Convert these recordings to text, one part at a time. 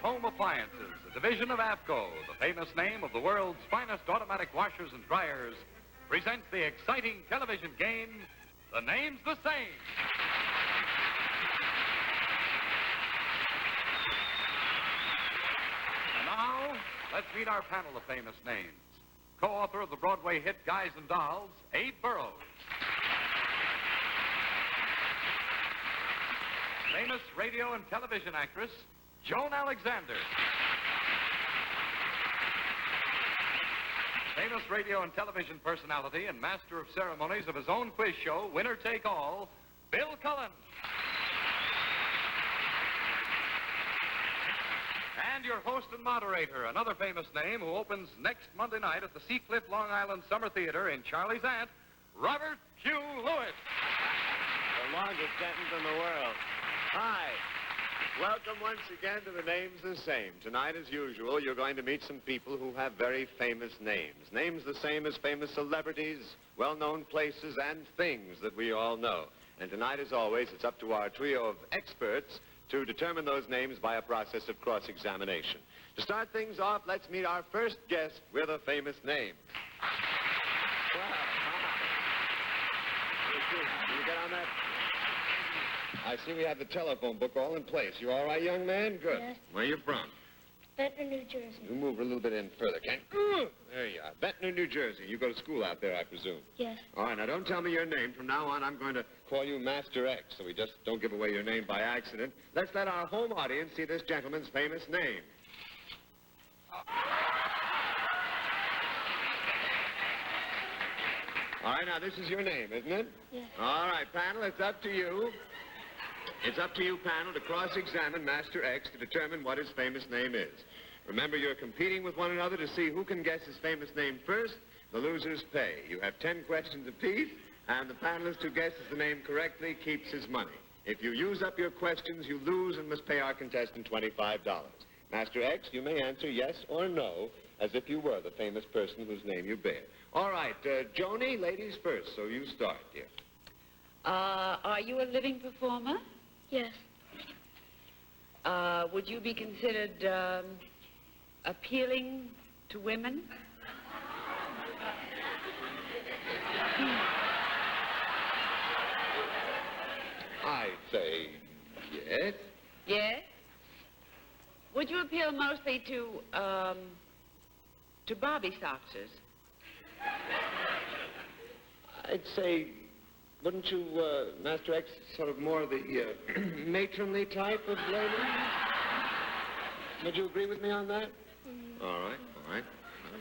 Home Appliances, a division of APCO, the famous name of the world's finest automatic washers and dryers, presents the exciting television game, The Name's the Same. And now, let's meet our panel of famous names. Co-author of the Broadway hit Guys and Dolls, Abe Burrows. Famous radio and television actress, Joan Alexander. Famous radio and television personality and master of ceremonies of his own quiz show, Winner Take All, Bill Cullen. And your host and moderator, another famous name who opens next Monday night at the Seacliff, Long Island Summer Theater in Charlie's Aunt, Robert Q. Lewis. The longest sentence in the world. Hi. Welcome once again to The Name's the Same. Tonight, as usual, you're going to meet some people who have very famous names. Names the same as famous celebrities, well-known places, and things that we all know. And tonight, as always, it's up to our trio of experts to determine those names by a process of cross-examination. To start things off, let's meet our first guest with a famous name. Well, can you get on that? I see we have the telephone book all in place. You all right, young man? Good. Yes. Where are you from? Ventnor, New Jersey. You move a little bit in further, can you? There you are. Ventnor, New Jersey. You go to school out there, I presume. Yes. All right, now don't tell me your name. From now on, I'm going to call you Master X, so we just don't give away your name by accident. Let's let our home audience see this gentleman's famous name. All right, now this is your name, isn't it? Yes. All right, panel, it's up to you. It's up to you, panel, to cross-examine Master X to determine what his famous name is. Remember, you're competing with one another to see who can guess his famous name first. The losers pay. You have 10 questions apiece, and the panelist who guesses the name correctly keeps his money. If you use up your questions, you lose and must pay our contestant $25. Master X, you may answer yes or no, as if you were the famous person whose name you bear. All right, Joni, ladies first, so you start, dear. Are you a living performer? Yes. Would you be considered appealing to women? I'd say yes. Yes. Would you appeal mostly to Bobby Soxers? I'd say, wouldn't you, Master X, sort of more the matronly type of lady? Would you agree with me on that? Mm-hmm. All right, all right.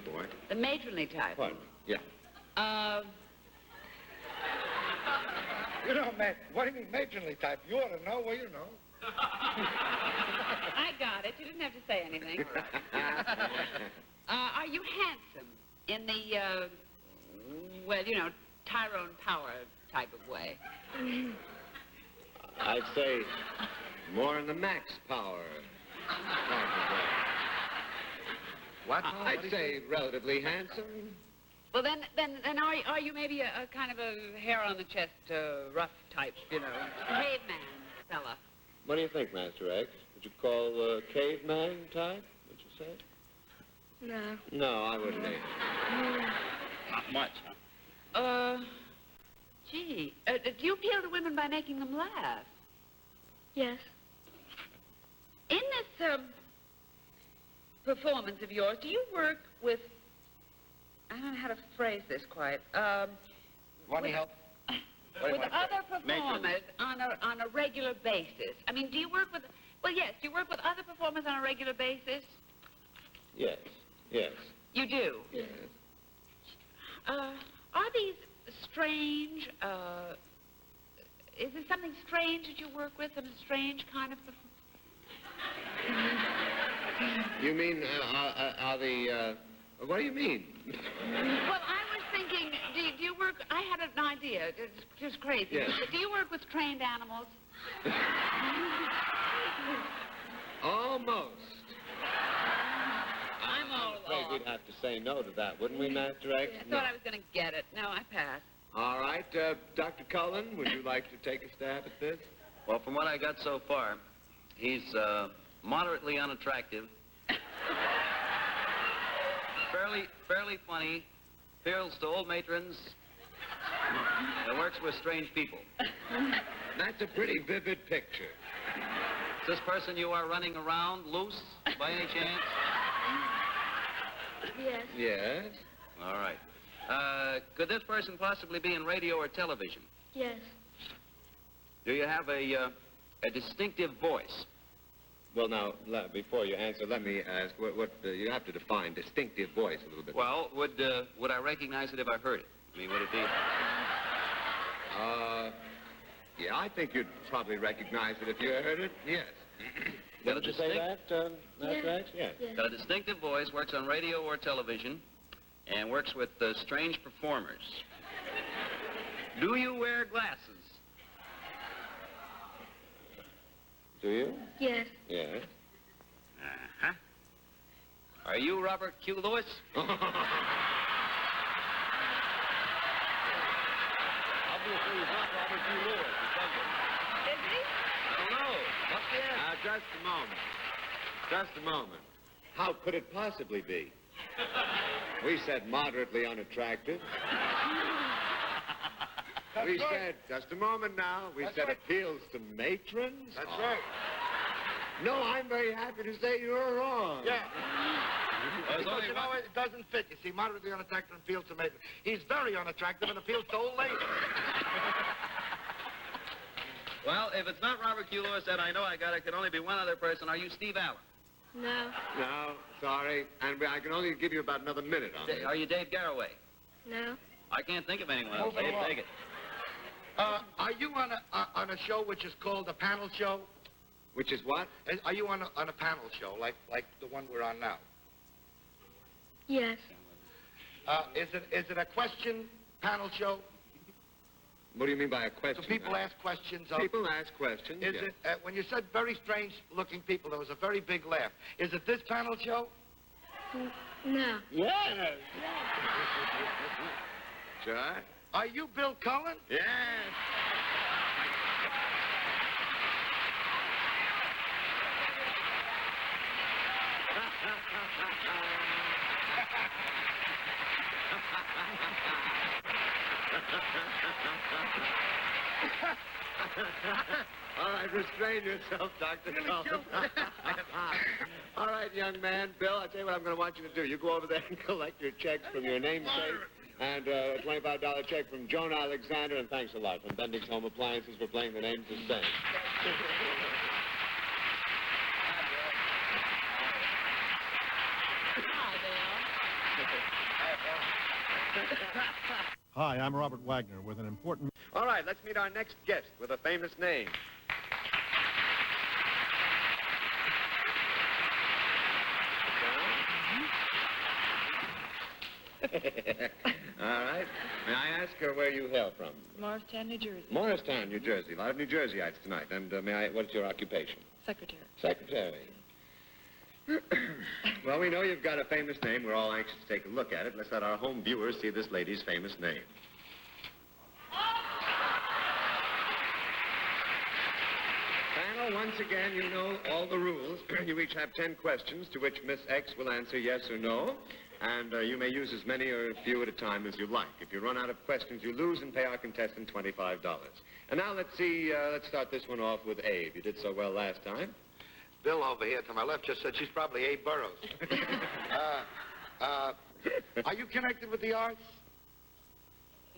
Oh, boy. The matronly type? Pardon? Yeah. You know, what do you mean matronly type? You ought to know. Well, you know. I got it. You didn't have to say anything. Are you handsome in the, well, you know, Tyrone Power type of way? I'd say more in the Max Power type of way. What? I'd say relatively handsome. Well, then are you maybe a kind of a hair on the chest, rough type, you know, caveman fella? What do you think, Master X? Would you call caveman type, would you say? No. No, I wouldn't either. Not much, huh? Gee, do you appeal to women by making them laugh? Yes. In this performance of yours, do you work with, I don't know how to phrase this quite, Want any help? with other performers on a regular basis? I mean, do you work with, well, yes, do you work with other performers on a regular basis? Yes, yes. You do? Yes. Are these strange, is there something strange that you work with in a strange kind of You mean, are the, what do you mean? Well, I was thinking, do you work, I had an idea, it's just crazy. Yes. Do you work with trained animals? Almost. I'm all afraid off. we'd have to say no to that, wouldn't we, Master X? I thought I was going to get it. No, I passed. All right, Dr. Cullen, would you like to take a stab at this? Well, from what I got so far, he's moderately unattractive, fairly funny, appeals to old matrons, and works with strange people. That's a pretty vivid picture. Is this person you are running around loose by any chance? Yes. Yes? All right. Could this person possibly be in radio or television? Yes. Do you have a distinctive voice? Well, now, before you answer, let me ask, what you have to define distinctive voice a little bit. Well, would I recognize it if I heard it? I mean, would it be... Yeah, I think you'd probably recognize it if you heard it. Yes. Got a Did you say that, Yes. Rex? Yes. Yes. Got a distinctive voice, works on radio or television, and works with strange performers. Do you wear glasses? Do you? Yes. Yes. Uh-huh. Are you Robert Q. Lewis? Obviously, he's not Robert Q. Lewis. Is he? I don't know. What's the answer? Just a moment. Just a moment. How could it possibly be? We said moderately unattractive. We said, just a moment now, we said appeals to matrons. That's right. No, I'm very happy to say you're wrong. Yeah. There's Because, only you know, one- it doesn't fit. You see, moderately unattractive appeals to matrons. He's very unattractive and appeals to old ladies. Well, if it's not Robert Q. Lewis, then I know I got it. It can only be one other person. Are you Steve Allen? No. No, sorry. And I can only give you about another minute on it. Are you Dave Garroway? No. I can't think of anyone else. Move Dave, along. take it. Are you on a show which is called a panel show? Which is what? Are you on a panel show like the one we're on now? Yes. Is it a question panel show? What do you mean by a So question? people ask questions of... People ask questions. Is yes. it, when you said very strange-looking people, there was a very big laugh. Is it this panel show? No. Yes. Sure. Are you Bill Cullen? Yes. All right, restrain yourself, Dr. Cullen. All right, young man. Bill, I'll tell you what I'm going to want you to do. You go over there and collect your checks from your namesake and a $25 check from Joan Alexander, and thanks a lot from Bendix Home Appliances for playing the name Suspense. Hi, I'm Robert Wagner with an important... All right, let's meet our next guest with a famous name. All right. May I ask her where you hail from? Morristown, New Jersey. Morristown, New Jersey. A lot of New Jerseyites tonight. And what's your occupation? Secretary. Secretary. Well, we know you've got a famous name. We're all anxious to take a look at it. Let's let our home viewers see this lady's famous name. Panel, once again, you know all the rules. You each have 10 questions to which Miss X will answer yes or no. And you may use as many or a few at a time as you like. If you run out of questions, you lose and pay our contestant $25. And now let's see, let's start this one off with Abe. You did so well last time. Bill over here to my left just said she's probably Abe Burrows. Are you connected with the arts?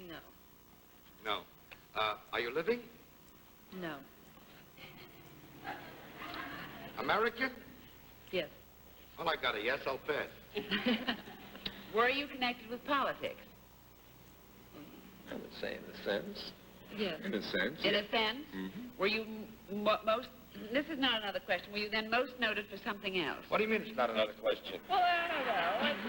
No. No. Are you living? No. American? Yes. Well, I got a yes, I'll pass. Were you connected with politics? I would say in a sense. Yes. In a sense. In a sense? Were you most... This is not another question. Were you then most noted for something else? What do you mean it's not another question? Well, I don't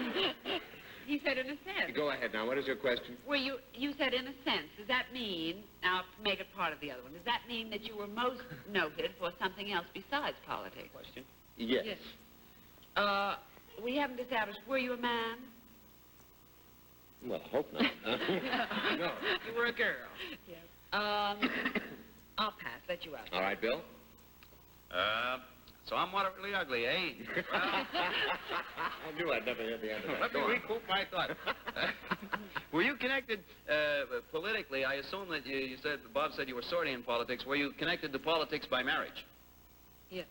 know. He said in a sense. Go ahead now. What is your question? Were you said in a sense. Does that mean, now to make it part of the other one, does that mean that you were most noted for something else besides politics? Question? Yes. Yes. We haven't established, were you a man? Well, I hope not. No. You were a girl. Yes. I'll pass, let you out. All right, Bill. So I'm moderately ugly, eh? I knew I'd never hear the end of that. Let me Go on. recoup my thought. Were you connected politically? I assume that you said, Bob said you were sorting in politics. Were you connected to politics by marriage? Yes.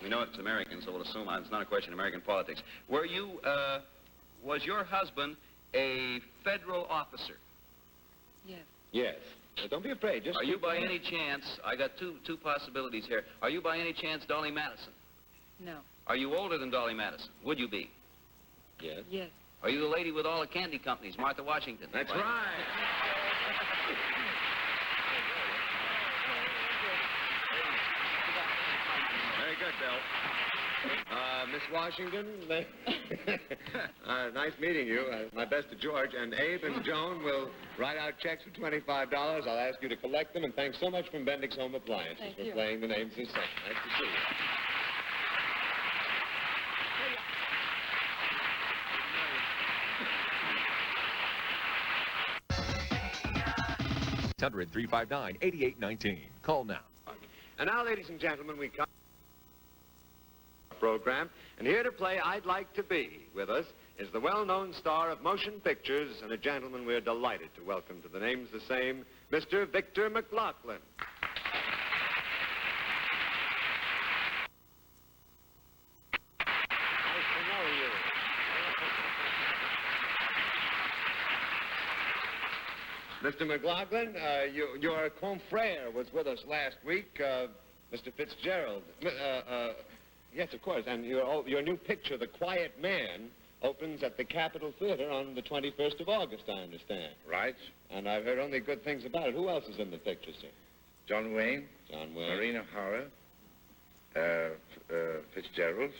We know it's American, so we'll assume it's not a question of American politics. Were you, was your husband a federal officer? Yes. Yes. Don't be afraid. Just Are you by any chance, I got two possibilities here. Are you by any chance Dolly Madison? No. Are you older than Dolly Madison? Would you be? Yes. Yes. Are you the lady with all the candy companies, Martha Washington? That's right. Very good, Bill. Miss Washington, nice meeting you. My best to George. And Abe and Joan will write out checks for $25. I'll ask you to collect them. And thanks so much from Bendix Home Appliances Thank for you. playing the names this second. Nice to see you. 800-359-8819. Call now. And now, ladies and gentlemen, we come to our program, and here to play I'd Like to Be with us is the well-known star of motion pictures and a gentleman we're delighted to welcome to the names the same, Mr. Victor McLaughlin. Nice to know you. Mr. McLaughlin, your confrère was with us last week, Mr. Fitzgerald. Yes, of course, and your new picture, The Quiet Man, opens at the Capitol Theater on the 21st of August, I understand. Right. And I've heard only good things about it. Who else is in the picture, sir? John Wayne, John Wayne. Marina O'Hara, Fitzgerald,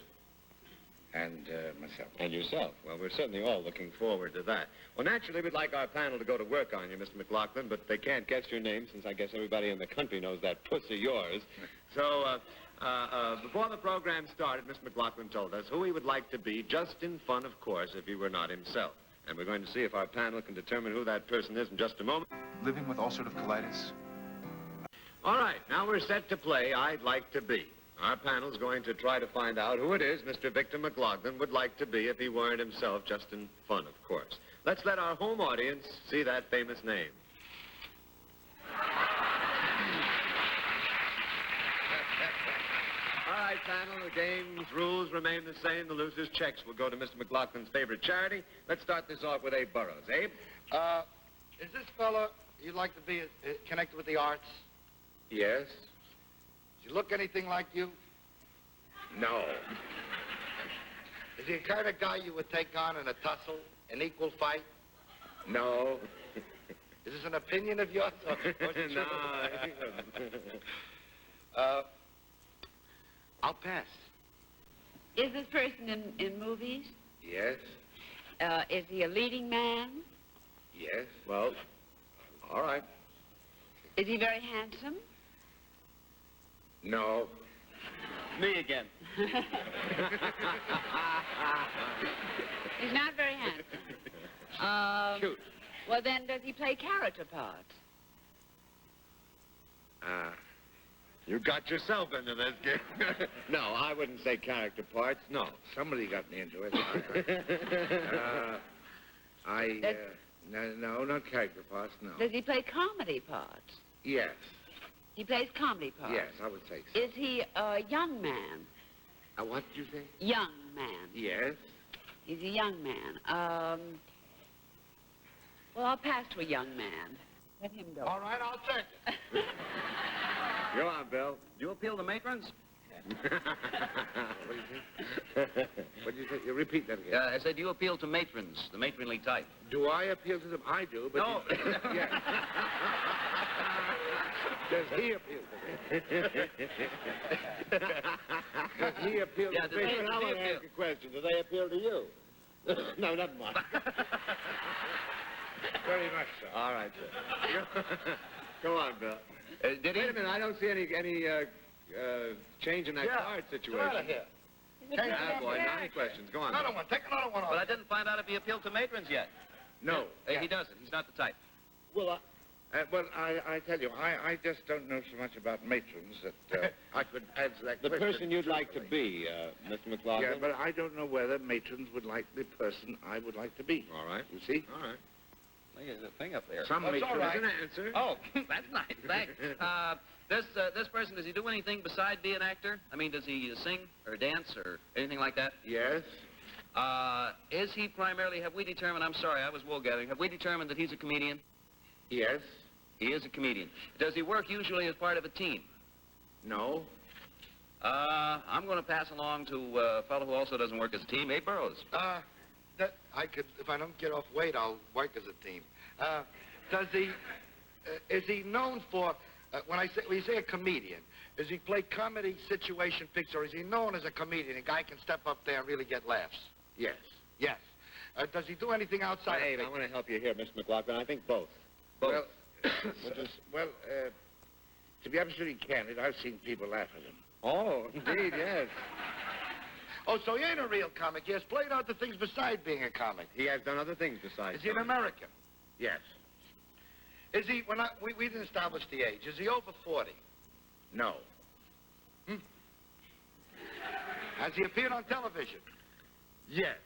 and myself. And yourself. Well, we're certainly all looking forward to that. Well, naturally, we'd like our panel to go to work on you, Mr. McLaughlin, but they can't guess your name since I guess everybody in the country knows that puss of yours. So, before the program started, Mr. McLaughlin told us who he would like to be, just in fun, of course, if he were not himself. And we're going to see if our panel can determine who that person is in just a moment. Living with ulcerative colitis. All right, now we're set to play I'd Like to Be. Our panel's going to try to find out who it is Mr. Victor McLaughlin would like to be if he weren't himself, just in fun, of course. Let's let our home audience see that famous name. All right, panel, the game's rules remain the same. The loser's checks will go to Mr. McLaughlin's favorite charity. Let's start this off with Abe Burrows. Abe? Is this fella you'd like to be connected with the arts? Yes. Does he look anything like you? No. Is he the kind of guy you would take on in a tussle, an equal fight? No. Is this an opinion of yours? Or is it No. I'll pass. Is this person in movies? Yes. Is he a leading man? Yes. Well, all right. Is he very handsome? No. Me again. He's not very handsome. Cute. Well, then, does he play character parts? You got yourself into this game. No, I wouldn't say character parts, no. Somebody got me into it. No, not character parts, no. Does he play comedy parts? Yes. He plays comedy parts? Yes, I would say so. Is he a young man? What did you say? Young man. Yes. He's a young man. Well, I'll pass to a young man. Let him go. All right, I'll take it. Go on, Bill. Do you appeal to matrons? What do you think? What do you think? You repeat that again. I said, do you appeal to matrons, the matronly type? Do I appeal to them? I do, but... No. Yes. Does he appeal to them? Does he appeal Yeah, to does them? he- I want to ask a question. Do they appeal to you? No, never mind. Very much so. All right, sir. Go on, Bill. Did he? Wait a minute, I don't see any change in that card situation. Get out of here. Ah, boy, now any questions. Go on. Another Bill. one. Take another one But I off. didn't find out if he appealed to matrons yet. No. He doesn't. He's not the type. Well, Well, I tell you, I just don't know so much about matrons that I could answer that The question. person you'd like to be, Mr. McLaughlin. Yeah, but I don't know whether matrons would like the person I would like to be. All right. You see? All right. Look at the thing up there. Some That's matrons... all right. An answer. Oh, that's nice. Thanks. This person, does he do anything besides be an actor? I mean, does he sing or dance or anything like that? Yes. Is he primarily, have we determined, I'm sorry, I was wool gathering, have we determined that he's a comedian? Yes. He is a comedian. Does he work usually as part of a team? No. I'm going to pass along to a fellow who also doesn't work as a team, Abe Burrows. That I could, if I don't get off weight, I'll work as a team. Does he, is he known for, when you say a comedian, does he play comedy situation picture, or is he known as a comedian? A guy can step up there and really get laughs? Yes. Yes. Does he do anything outside Abe, of I want to help you here, Mr. McLaughlin. I think both. Well, to be absolutely candid, I've seen people laugh at him. Oh, indeed, yes. Oh, so he ain't a real comic. He has played out the things beside being a comic. He has done other things besides. Is he an American? Yes. Is he, we didn't establish the age. Is he over 40? No. Has he appeared on television? Yes.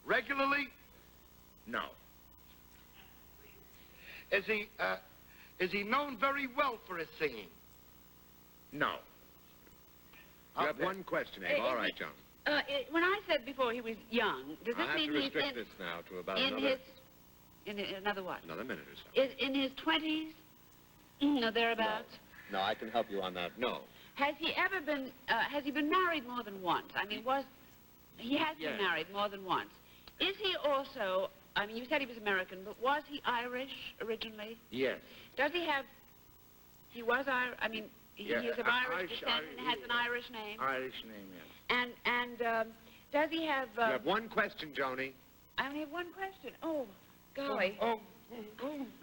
Regularly? No. Is he known very well for his singing? No. You have one question, Abe. All right, John. When I said before he was young, does this I have mean to he's restrict this now to about another what? another minute or so. Is in his 20s? No, thereabouts? No, I can help you on that. No. Has he ever been, has he been married more than once? I mean, he has been married more than once. Is he also, I mean, you said he was American, but was he Irish originally? Yes. Does he have, he was Irish, I mean, he is of Irish descent and has an Irish name? Irish name, yes. And does he have... you have one question, Joni. I only have one question. Oh, golly. Oh.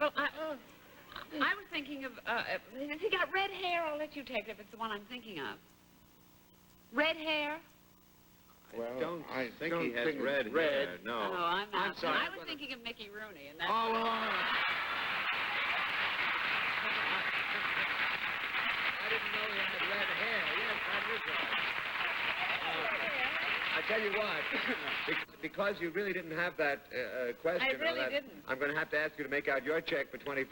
Well, I was thinking of, has he got red hair? I'll let you take it if it's the one I'm thinking of. Red hair? Well, I think he has red hair. No. Oh, I'm not. I'm sorry. I was thinking of Mickey Rooney, and that's... Oh, well, I didn't know he had red hair. Yes, that is right. I tell you what, because you really didn't have that question. I really didn't. I'm going to have to ask you to make out your check for $25.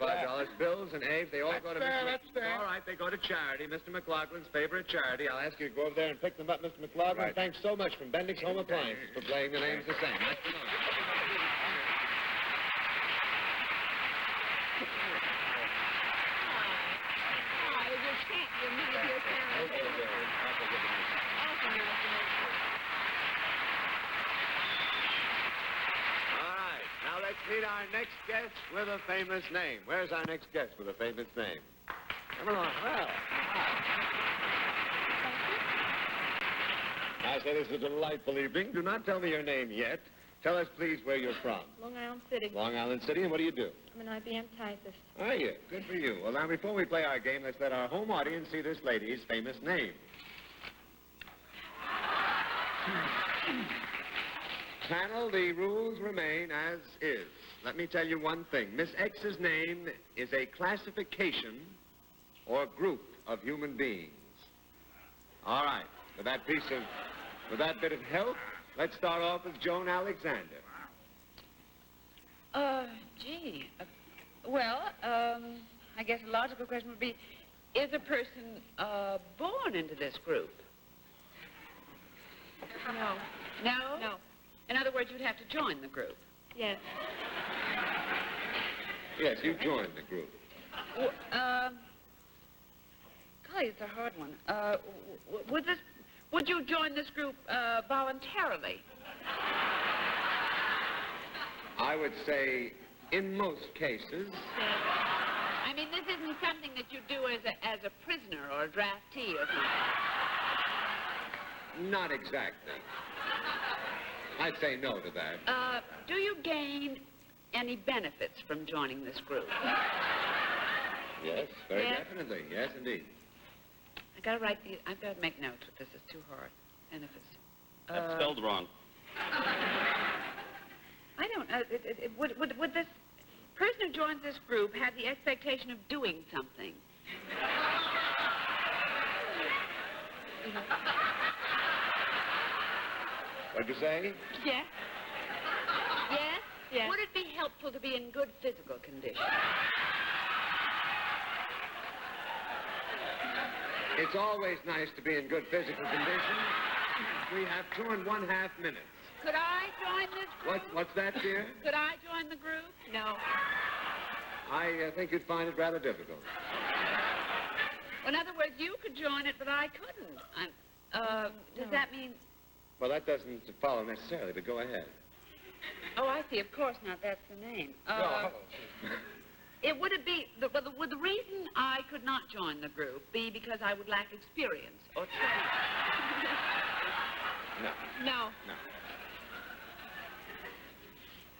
Bills and Abe, they all go to That's fair. All right, they go to charity, Mr. McLaughlin's favorite charity. I'll ask you to go over there and pick them up, Mr. McLaughlin. Right. Thanks so much from Bendix Home Appliances for playing the names the same. Nice to know you. Meet our next guest with a famous name. Where's our next guest with a famous name? Come along. Well, I say this is a delightful evening. Do not tell me your name yet. Tell us, please, where you're from. Long Island City. Long Island City, and what do you do? I'm an IBM typist. Are you? Good for you. Well, now, before we play our game, let's let our home audience see this lady's famous name. Panel, the rules remain as is. Let me tell you one thing. Miss X's name is a classification or group of human beings. All right. With that bit of help, let's start off with Joan Alexander. Gee. I guess a logical question would be, is a person born into this group? No. No? No. In other words, you'd have to join the group. Yes. Yes, you joined the group. Golly, it's a hard one. Would you join this group voluntarily? I would say in most cases. I mean, this isn't something that you do as a prisoner or a draftee or something. Not exactly. I'd say no to that. Do you gain any benefits from joining this group? Yes, very Yes? definitely. Yes, indeed. I've got to make notes, but this is too hard. Benefits. That's spelled wrong. I don't know. Would this person who joins this group had the expectation of doing something. What'd you say? Yes. Yes? Yes. Would it be helpful to be in good physical condition? It's always nice to be in good physical condition. We have 2 1/2 minutes. Could I join this group? What's that, dear? Could I join the group? No. I think you'd find it rather difficult. Well, in other words, you could join it, but I couldn't. Does that mean... Well, that doesn't follow necessarily, but go ahead. Oh, I see. Of course not. That's the name. Would the reason I could not join the group be because I would lack experience or training? No. No. No.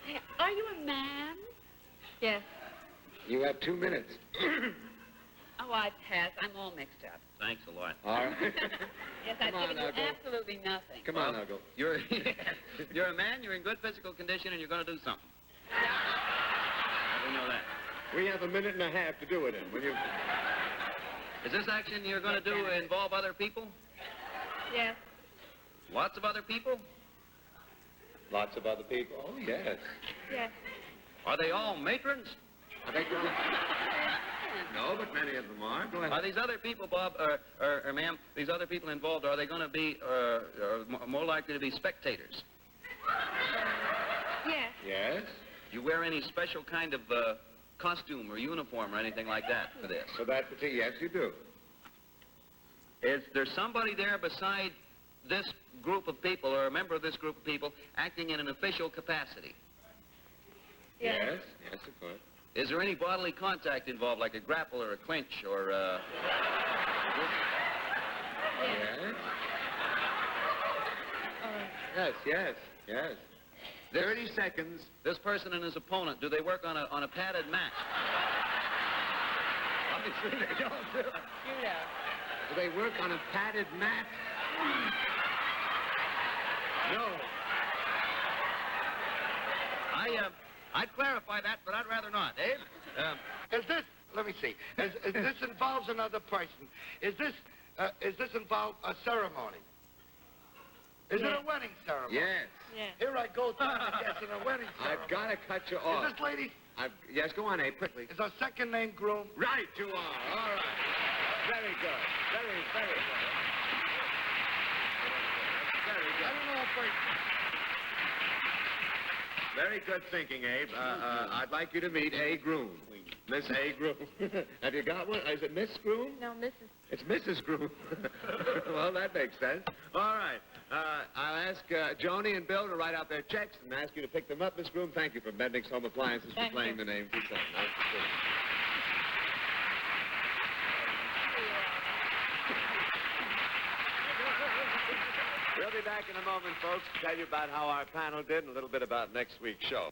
Hey, are you a man? Yes. You have 2 minutes. Oh, I pass. I'm all mixed up. Thanks a lot. All right. Yes, I've Come on, given you now, go. absolutely nothing. Come on, now, go. You're a man, you're in good physical condition, and you're going to do something. We know that. We have 1.5 minutes to do it in. Will you? Is this action you're going to do involve other people? Yes. Lots of other people? Lots of other people. Oh, yes. Yes. Are they all matrons? I think no, but many of them are. Go ahead. Are these other people, Bob, or ma'am, these other people involved, are they going to be more likely to be spectators? Yes. Yes. You wear any special kind of costume or uniform or anything like that for this? So that, yes, you do. Is there somebody there beside this group of people, or a member of this group of people, acting in an official capacity? Yes. Yes, yes, of course. Is there any bodily contact involved, like a grapple or a clinch or Yes. Yes, yes, yes. 30 seconds. This person and his opponent, do they work on a padded mat? Obviously they don't do it. Do they work on a padded mat? No. I'd clarify that, but I'd rather not, Abe. Is this, let me see, is this involves another person? Is this involve a ceremony? Is it a wedding ceremony? Yes. Yes. Here I go trying to guess in a wedding ceremony. I've got to cut you off. Is this lady, Yes, go on, Abe, quickly. is her second name groom? Right, you are. All right. Very good. Very, very good. Very I good. don't know if I... Very good thinking, Abe. I'd like you to meet A. Groom. Miss A. Groom. Have you got one? Is it Miss Groom? No, Mrs. It's Mrs. Groom. Well, that makes sense. All right. I'll ask Joni and Bill to write out their checks and ask you to pick them up, Miss Groom. Thank you for Bendix Home Appliances for playing the name. Nice to see you. We'll be back in a moment, folks, to tell you about how our panel did and a little bit about next week's show.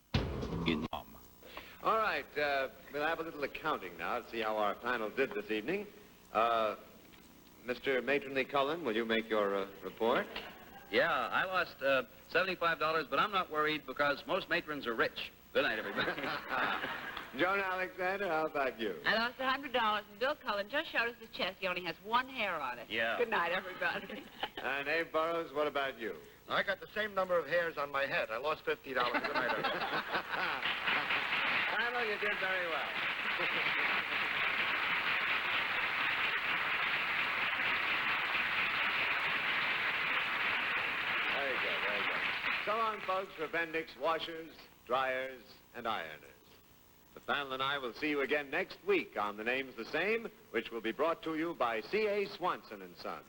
All right, we'll have a little accounting now to see how our panel did this evening. Mr. Matronly Cullen, will you make your report? Yeah, I lost $75, but I'm not worried because most matrons are rich. Good night, everybody. Joan Alexander, how about you? I lost $100, and Bill Cullen just showed us his chest. He only has one hair on it. Yeah. Good night, everybody. And Abe Burrows, what about you? I got the same number of hairs on my head. I lost $50. Good night, everybody. Panel, you did very well. Very good, very good. So long, folks, for Bendix washers, dryers, and ironers. The panel and I will see you again next week on The Name's the Same, which will be brought to you by C.A. Swanson & Son.